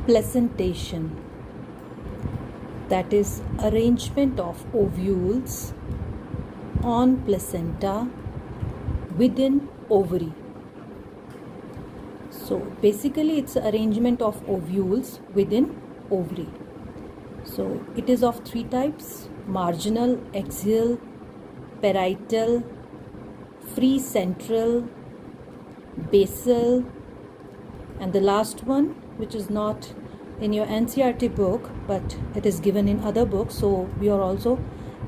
Placentation, that is arrangement of ovules on placenta within ovary. So basically it's arrangement of ovules within ovary. So it is of three types: marginal, axial, parietal, free central, basal, and the last one, which is not in your NCERT book but it is given in other books, so we are also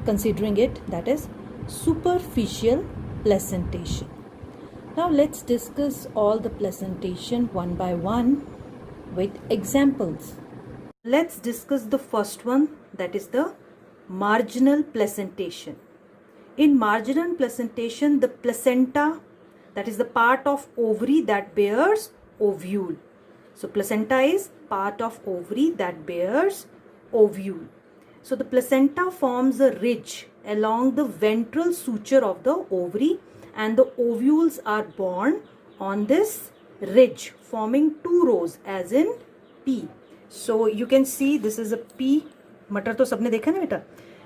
considering it, that is superficial placentation. Now let's discuss all the placentation one by one with examples. Let's discuss the first one, that is the marginal placentation. In marginal placentation, the placenta, that is the part of ovary that bears ovule. So placenta is part of ovary that bears ovule. So the placenta forms a ridge along the ventral suture of the ovary, and the ovules are born on this ridge, forming two rows as in P. So you can see this is a P. मटर तो सबने देखा ना बेटा,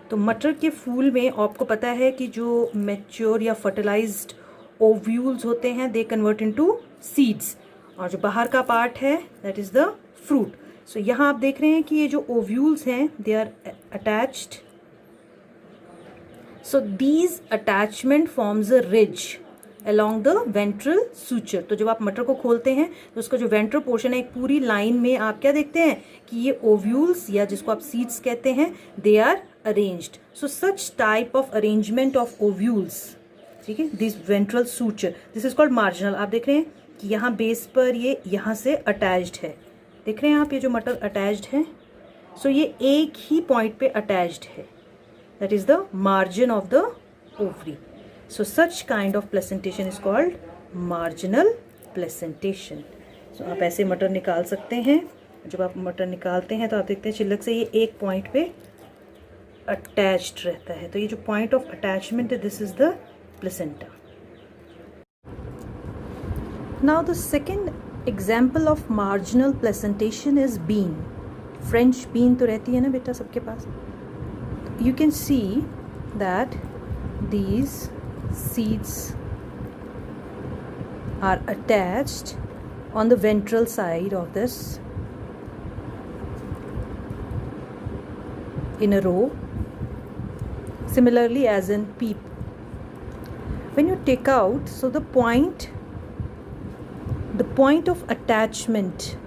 तो मटर के फूल में आपको पता है कि जो मैच्योर या फर्टिलाइज्ड ओव्यूल्स होते हैं दे कन्वर्ट इनटू सीड्स, और जो बाहर का पार्ट है दैट इज द फ्रूट. सो यहाँ आप देख रहे हैं कि ये जो ओव्यूल्स हैं they are attached. So these attachment forms a ridge along the ventral suture. तो जब आप मटर को खोलते हैं तो उसका जो वेंट्रल पोर्शन है एक पूरी लाइन में आप क्या देखते हैं कि ये ओव्यूल्स या जिसको आप सीड्स कहते हैं they are arranged. So such type of arrangement of ovules, ठीक है, this ventral suture, this is called marginal. आप देख रहे हैं कि यहाँ बेस पर ये यहाँ से अटैच्ड है, देख रहे हैं आप ये जो मटर अटैच्ड है. सो ये एक ही पॉइंट पे अटैच्ड है, that is the margin of the ovary. So such kind of placentation is called marginal placentation. So आप ऐसे मटर निकाल सकते हैं. जब आप मटर निकालते हैं तो आप देखते हैं छिलक से ये एक पॉइंट पे अटैच्ड रहता है, तो ये जो पॉइंट ऑफ अटैचमेंट है this is the placenta. Now the second example of marginal placentation is bean. French bean तो रहती है ना बेटा सबके पास. You can see that these seeds are attached on the ventral side of this in a row, similarly as in peep. When you take out, so the point of attachment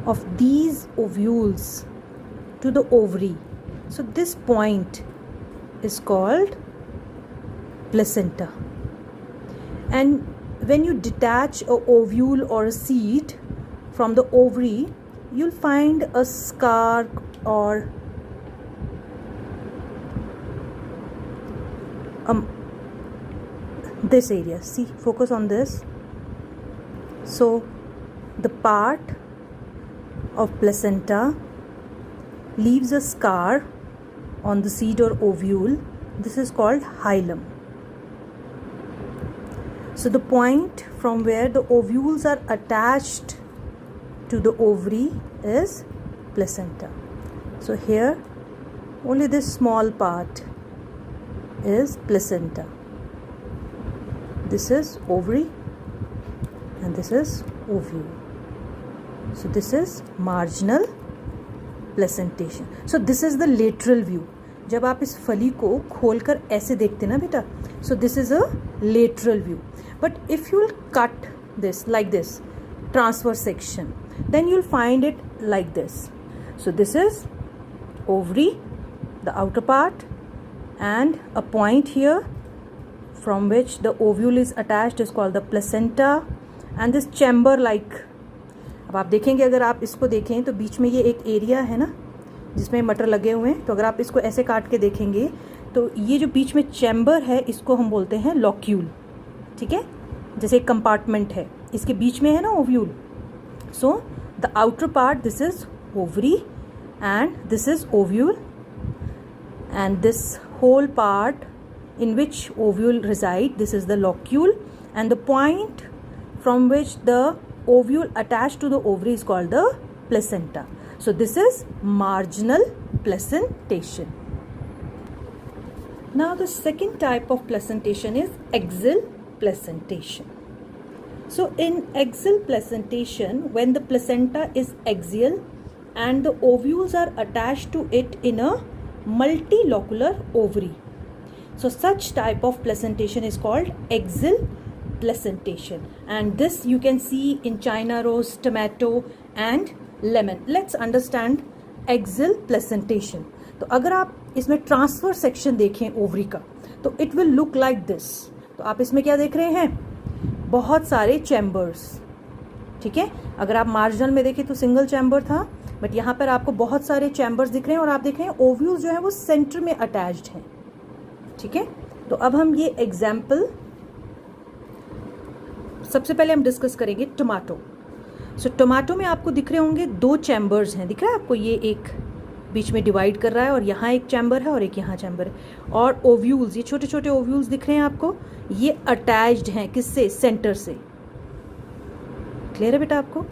of these ovules to the ovary, so this point is called placenta. And when you detach a ovule or a seed from the ovary, you'll find a scar or this area. See, focus on this. So the part of placenta leaves a scar on the seed or ovule. This is called hilum. So the point from where the ovules are attached to the ovary is placenta. So here only this small part is placenta. This is ovary and this is ovule. So this is marginal placentation. So this is the lateral view. जब आप इस फली को खोलकर ऐसे देखते ना बेटा, so this is a lateral view. But if you will cut this like this transverse section, then you'll find it like this. So this is ovary, the outer part, and a point here from which the ovule is attached is called the placenta, and this chamber like. अब आप देखेंगे, अगर आप इसको देखें तो बीच में ये एक एरिया है ना जिसमें मटर लगे हुए हैं, तो अगर आप इसको ऐसे काट के देखेंगे तो ये जो बीच में चैम्बर है इसको हम बोलते हैं लॉक्यूल, ठीक है, जैसे एक कंपार्टमेंट है, इसके बीच में है ना ovule. So the outer part this is ovary and this is ovule, and this whole part in which ovule reside, this is the locule, and the point from which the ovule attached to the ovary is called the placenta. So this is marginal placentation. Now the second type of placentation is axial placentation. So in axial placentation, when the placenta is axial and the ovules are attached to it in a multilocular ovary, so such type of placentation is called axial placentation, and this you can see in China rose, tomato and lemon. Let's understand axial placentation. तो अगर आप इसमें transfer section देखें ovary का तो it will look like this. तो आप इसमें क्या देख रहे हैं? बहुत सारे चैम्बर्स. ठीक है, अगर आप मार्जिनल में देखें तो सिंगल चैम्बर था, बट यहाँ पर आपको बहुत सारे चैम्बर्स दिख रहे हैं और आप देख रहे हैं ओव्यूल्स जो है वो सेंटर में अटैच्ड हैं. ठीक है, तो अब हम ये एग्जाम्पल सबसे पहले हम डिस्कस करेंगे टोमेटो. सो टोमेटो में आपको दिख रहे होंगे दो चैम्बर्स हैं. दिख रहा है आपको? ये एक बीच में डिवाइड कर रहा है और यहाँ एक चैम्बर है और एक यहाँ चैम्बर है. और ओव्यूल्स, ये छोटे छोटे ओव्यूल्स दिख रहे हैं आपको, ये अटैच्ड हैं किससे? सेंटर से. क्लियर है बेटा आपको?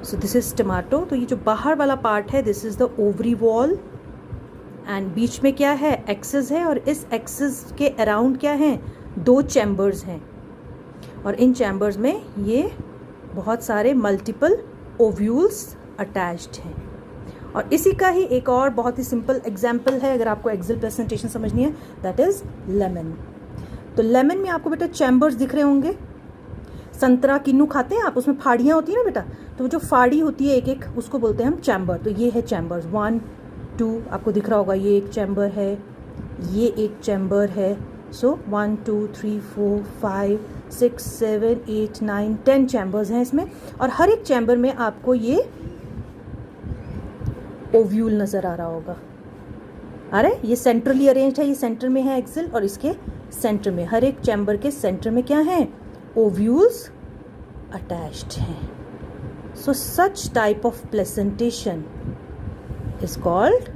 So this is tomato. तो ये जो बाहर वाला पार्ट है this is the ovary wall and बीच में क्या है? एक्सिस है और इस एक्सिस के अराउंड क्या है? दो चैम्बर्स हैं और इन चैम्बर्स में ये बहुत सारे मल्टीपल ओव्यूल्स अटैच्ड हैं. और इसी का ही एक और बहुत ही सिंपल एग्जाम्पल है अगर आपको एक्सियल प्रेजेंटेशन समझनी है, दैट इज लेमन. तो लेमन में आपको बेटा चैम्बर्स दिख रहे होंगे. संतरा किन्नू खाते हैं आप, उसमें फाड़ियाँ होती है ना बेटा, तो जो फाड़ी होती है एक एक उसको बोलते हैं हम चैम्बर. तो ये है चैम्बर्स 1 2, आपको दिख रहा होगा ये एक चैम्बर है, ये एक चैम्बर है. सो 1 2 3 4 5 6 7 8 9 10 चैम्बर्स हैं इसमें और हर एक चैम्बर में आपको ये ओव्यूल नज़र आ रहा होगा. आ रहा है? ये सेंट्रली अरेंज्ड है, ये सेंटर में है एक्सिल और इसके सेंटर में, हर एक चैम्बर के सेंटर में क्या है? ओव्यूल्स अटैच्ड हैं. So such type of placentation is called